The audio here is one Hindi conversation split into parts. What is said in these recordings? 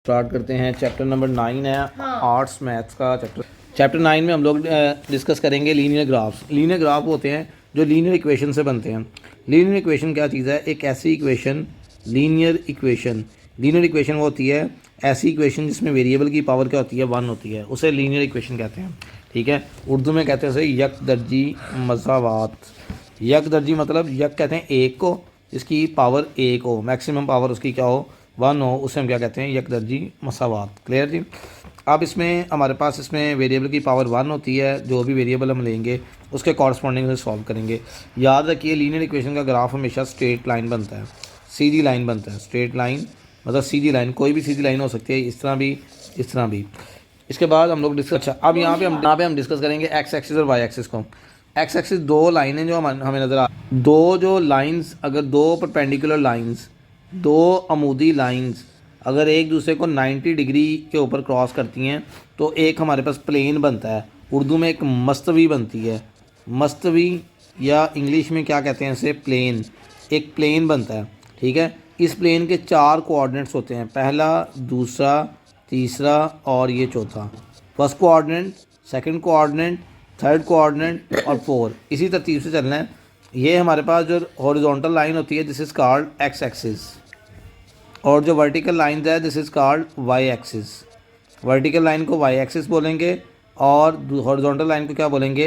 स्टार्ट करते हैं। चैप्टर नंबर 9 है आर्ट्स मैथ्स का चैप्टर 9 में हम लोग डिस्कस करेंगे लीनियर ग्राफ्स। लीनियर ग्राफ होते हैं जो लीनियर इक्वेशन से बनते हैं। लीनियर इक्वेशन क्या चीज़ है? एक ऐसी इक्वेशन, लीनियर इक्वेशन वो होती है ऐसी इक्वेशन जिसमें वेरिएबल की पावर क्या होती है? 1 होती है, उसे लीनियर इक्वेशन कहते हैं। ठीक है, उर्दू में कहते हैं उसे यक दर्जी मसावात। यक दर्जी मतलब यक कहते हैं एक को, जिसकी पावर एक हो, मैक्सिमम पावर उसकी क्या हो? 1 हो, उसे हम क्या कहते हैं? यक दर्जी मसावात। क्लियर जी। अब इसमें हमारे पास इसमें वेरिएबल की पावर 1 होती है। जो भी वेरिएबल हम लेंगे उसके कॉरस्पॉन्डिंग से सॉल्व करेंगे। याद रखिए लीनियर इक्वेशन का ग्राफ हमेशा स्ट्रेट लाइन बनता है, सीधी लाइन बनता है। स्ट्रेट लाइन मतलब सीधी लाइन, कोई भी सीधी लाइन हो सकती है, इस तरह भी, इस तरह भी। इसके बाद हम लोग डिस्कस, अच्छा अब यहाँ पे हम डिस्कस करेंगे एक्स एक्सिस और वाई एक्सिस को। एक्स एक्सिस दो लाइनें जो हमें नज़र आ, दो जो लाइंस, अगर दो परपेंडिकुलर लाइंस, दो अमूदी लाइंस अगर एक दूसरे को 90 डिग्री के ऊपर क्रॉस करती हैं तो एक हमारे पास प्लेन बनता है। उर्दू में एक मस्तवी बनती है, मस्तवी, या इंग्लिश में क्या कहते हैं इसे? प्लेन। एक प्लेन बनता है। ठीक है, इस प्लेन के 4 कोऑर्डिनेट्स होते हैं, पहला, दूसरा, तीसरा और ये चौथा। First coordinate, second coordinate, third coordinate और 4, इसी तरतीब से चलना है। ये हमारे पास जो हॉरिजॉन्टल लाइन होती है this is called X axis, और जो वर्टिकल लाइन है this is called Y axis. Vertical line को वाई एक्सिस बोलेंगे और हॉरिजॉन्टल लाइन को क्या बोलेंगे?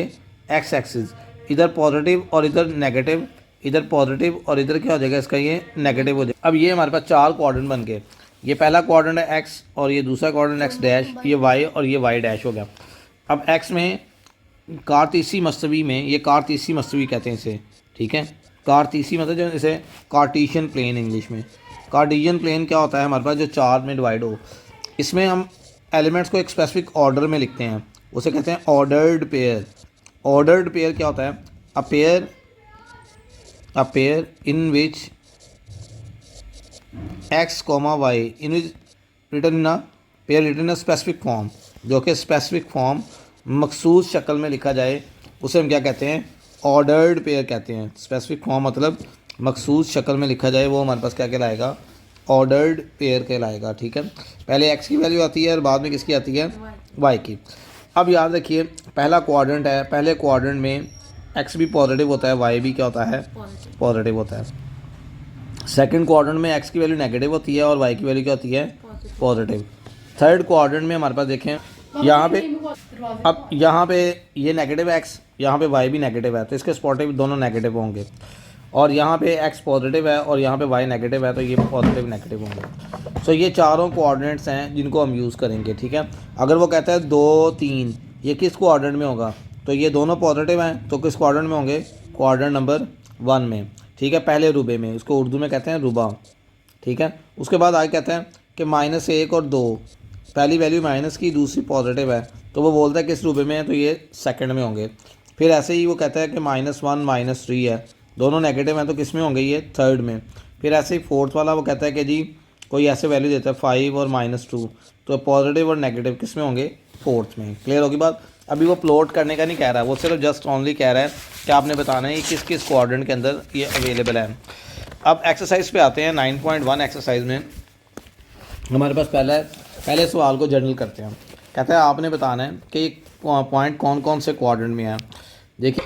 X axis. इधर पॉजिटिव और इधर नेगेटिव, इधर पॉजिटिव और इधर क्या हो जाएगा इसका? ये नेगेटिव हो जाएगा। अब ये हमारे पास 4 क्वाड्रेंट बन गए। ये पहला क्वाड्रेंट है एक्स, और ये दूसरा क्वाड्रेंट एक्स डैश, ये वाई और ये वाई डैश हो गया। अब एक्स में कारतीसी मस्तवी में, ये कारतीसी मस्तवी कहते हैं इसे। ठीक है, कारतीसी मतलब जो इसे कार्टेशियन प्लेन इंग्लिश में। कार्टेशियन प्लेन क्या होता है? हमारे पास जो 4 में डिवाइड हो, इसमें हम एलिमेंट्स को एक स्पेसिफिक ऑर्डर में लिखते हैं, उसे कहते हैं ऑर्डर्ड पेयर। ऑर्डर्ड पेयर क्या होता है? A pair in which X comma Y in which written in a pair written a specific form, जो कि स्पेसिफिक फॉर्म मखसूस शक्ल में लिखा जाए उसे हम क्या कहते हैं? ऑर्डर्ड पेयर कहते हैं। स्पेसिफिक फॉर्म मतलब मखसूस शक्ल में लिखा जाए, वो हमारे पास क्या कहलाएगा? ऑर्डर्ड पेयर कहलाएगा। ठीक है, पहले एक्स की वैल्यू आती है और बाद में किसकी आती है? वाई की। अब याद रखिए पहला क्वाड्रेंट है, पहले क्वाड्रेंट में एक्स भी पॉजिटिव होता है, वाई भी क्या होता है? पॉजिटिव होता है। सेकंड क्वाड्रेंट में एक्स की वैल्यू नेगेटिव होती है और वाई की वैल्यू क्या होती है? पॉजिटिव। थर्ड क्वाड्रेंट में हमारे पास देखें यहाँ पे, अब यहाँ पे ये नेगेटिव एक्स, यहाँ पे वाई भी नेगेटिव है, तो इसके स्पॉटिव दोनों नेगेटिव होंगे। और यहाँ पे एक्स पॉजिटिव है और यहाँ पे वाई नेगेटिव है, तो ये पॉजिटिव नेगेटिव होंगे। सो ये चारों कोऑर्डिनेट्स हैं जिनको हम यूज़ करेंगे। ठीक है, अगर वो कहता है 2, 3, ये किस कोऑर्डिनेट में होगा? तो ये दोनों पॉजिटिव हैं, तो किस कोऑर्डिनेट में होंगे? कोऑर्डिनेट नंबर 1 में। ठीक है, पहले रुबे में, इसको उर्दू में कहते हैं रुबा। ठीक है, उसके बाद आगे कहते हैं कि -1 और 2, पहली वैल्यू माइनस की, दूसरी पॉजिटिव है, तो वो बोलता है किस रूबे में है? तो ये सेकंड में होंगे। फिर ऐसे ही वो कहता है कि -1 -3 है, दोनों नेगेटिव हैं, तो किस में होंगे? ये थर्ड में। फिर ऐसे ही फोर्थ वाला वो कहता है कि जी कोई ऐसे वैल्यू देता है 5 और -2, तो पॉजिटिव और नेगेटिव किस में होंगे? फोर्थ में। क्लियर होगी बात? अभी वो प्लॉट करने का नहीं कह रहा है, वो सिर्फ जस्ट ओनली कह रहा है कि आपने बताना है किस किस क्वाड्रेंट के अंदर ये अवेलेबल है। अब एक्सरसाइज पे आते हैं। 9.1 एक्सरसाइज में हमारे पास पहले सवाल को जर्नल करते हैं। कहता है आपने बताना है कि पॉइंट कौन कौन से क्वाड्रेंट में है। देखिए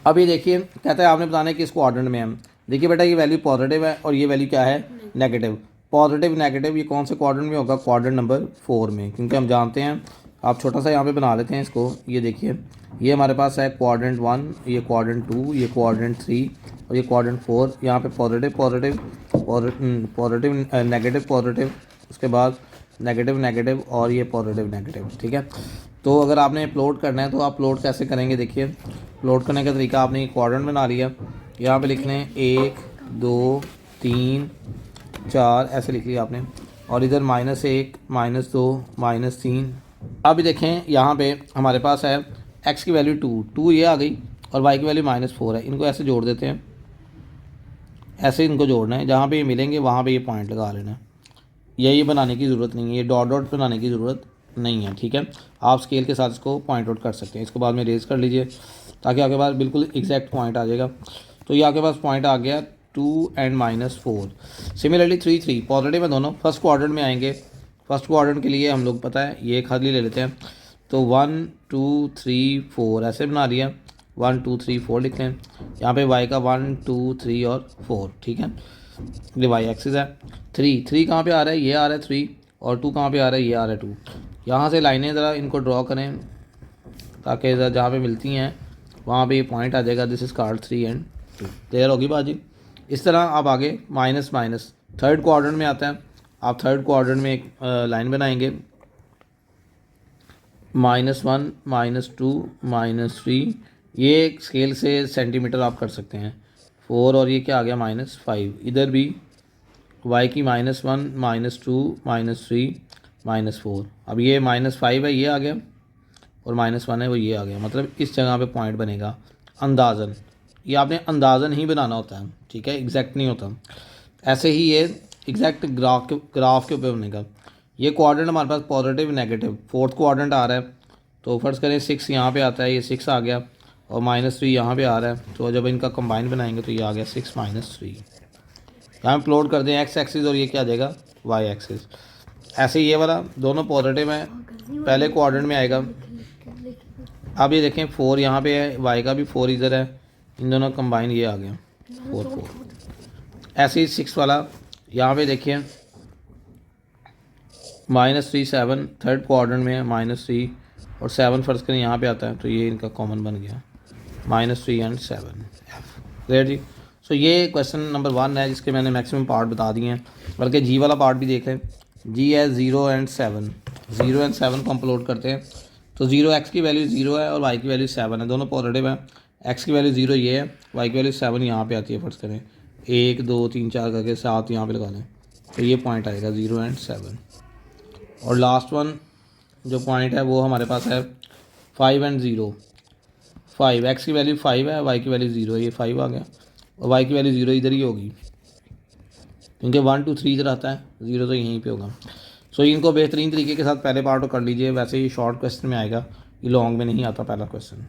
अभी देखिए, कहता है आपने बताना है कि इस क्वाड्रेंट में है। देखिए बेटा, ये वैल्यू पॉजिटिव है और ये वैल्यू क्या है? नेगेटिव। पॉजिटिव नेगेटिव ये कौन से क्वाड्रेंट में होगा? क्वाड्रेंट नंबर 4 में, क्योंकि हम जानते हैं। आप छोटा सा यहाँ पे बना लेते हैं इसको। ये देखिए, ये हमारे पास है क्वाड्रेंट 1, ये क्वाड्रेंट 2, ये क्वाड्रेंट 3 और ये क्वाड्रेंट 4। यहाँ पे positive positive positive negative positive, उसके बाद नेगेटिव नेगेटिव और ये पॉजिटिव नेगेटिव। ठीक है, तो अगर आपने प्लॉट करना है तो आप प्लॉट कैसे करेंगे? देखिए, प्लॉट करने का तरीका, आपने क्वाड्रेंट बना लिया, यहाँ पे लिखने 1 2 3 4 ऐसे लिख लिया आपने, और इधर -1 -2 -3। अभी देखें यहाँ पे हमारे पास है एक्स की वैल्यू 2 ये आ गई और वाई की वैल्यू -4 है। इनको ऐसे जोड़ देते हैं, ऐसे इनको जोड़ना है, जहाँ पे ये मिलेंगे वहाँ पे ये पॉइंट लगा लेना है। यही बनाने की ज़रूरत नहीं है, ये डॉट डॉट बनाने की ज़रूरत नहीं है। ठीक है, आप स्केल के साथ इसको पॉइंट आउट कर सकते हैं। इसको बाद में रेज कर लीजिए ताकि आपके पास बिल्कुल एग्जैक्ट पॉइंट आ जाएगा। तो ये आपके पास पॉइंट आ गया 2 और -4। सिमिलरली 3 3 पॉजिटिव है दोनों, फर्स्ट क्वाड्रेंट में आएंगे फर्स्ट क्वाड्रेंट के लिए हम लोग पता है ये खाली ले लेते हैं, तो 1 2 3 4 ऐसे बना लिया, 1 2 3 4 लिखते हैं। यहाँ पे y का 1 2 3 और 4, ठीक है, ये y एक्सिस है। 3 कहाँ पे आ रहा है, ये आ रहा है 3, और 2 कहाँ पे आ रहा है, ये आ रहा है 2। यहाँ से लाइनें ज़रा इनको ड्रॉ करें ताकि जहाँ पे मिलती हैं वहाँ पे ये पॉइंट आ जाएगा, this is called 3 and 2। Clear होगी बात जी। इस तरह आप आगे माइनस माइनस थर्ड क्वाड्रेंट में आता है, आप थर्ड क्वाड्रेंट में एक लाइन बनाएंगे, -1 -2 -3, ये स्केल से सेंटीमीटर आप कर सकते हैं, 4 और ये क्या आ गया -5। इधर भी y की -1 -2 -3 -4, अब ये -5 है ये आ गया, और -1 है वो ये आ गया, मतलब इस जगह पे पॉइंट बनेगा अंदाज़न। ये आपने अंदाज़न ही बनाना होता है, ठीक है, एग्जैक्ट नहीं होता। ऐसे ही ये एग्जैक्ट ग्राफ के ऊपर बनेगा। ये क्वाड्रेंट हमारे पास पॉजिटिव नेगेटिव फोर्थ क्वाड्रेंट आ रहा है, तो फर्स्ट करें 6 यहाँ पे आता है, ये 6 आ गया, और -3 यहाँ पे आ रहा है, तो जब इनका कंबाइन बनाएंगे तो ये आ गया 6 -3। यहाँ प्लॉट कर दें x एक्सिस और ये क्या आ जाएगा y एक्सिस। ऐसे ये वाला दोनों पॉजिटिव है, पहले क्वाड्रेंट में आएगा। अब ये देखें 4 यहाँ पे है, y का भी 4 इधर है, इन दोनों कंबाइन ये आ गया 4 4। ऐसे ही 6 वाला यहाँ पे देखिए -3 7 थर्ड क्वाड्रेंट में है, -3 और 7 फर्ज करें यहाँ पे आता है, तो ये इनका कॉमन बन गया -3 एंड 7। क्लियर जी। सो ये क्वेश्चन नंबर 1 है जिसके मैंने मैक्सिमम पार्ट बता दिए हैं, बल्कि जी वाला पार्ट भी देख लें। जी है 0 एंड 7, 0 एंड 7 को हम अपलोड करते हैं, तो 0 x की वैल्यू 0 है और y की वैल्यू 7 है, दोनों पॉजिटिव है। x की वैल्यू 0 ये है, y की वैल्यू 7 यहाँ पे आती है, फर्ज करें 1 2 3 4 करके 7 यहाँ पे लगा लें, तो ये पॉइंट आएगा 0 एंड 7। और लास्ट वन जो पॉइंट है वो हमारे पास है 5 एंड 0। 5 x की वैल्यू 5 है, y की वैल्यू 0 है, ये 5 आ गया, और y की वैल्यू 0 इधर ही होगी क्योंकि 1 2 3 इधर आता है, 0 तो यहीं पे होगा। सो इनको बेहतरीन तरीके के साथ पहले पार्ट को कर लीजिए, वैसे ही शॉर्ट क्वेश्चन में आएगा, ये लॉन्ग में नहीं आता पहला क्वेश्चन।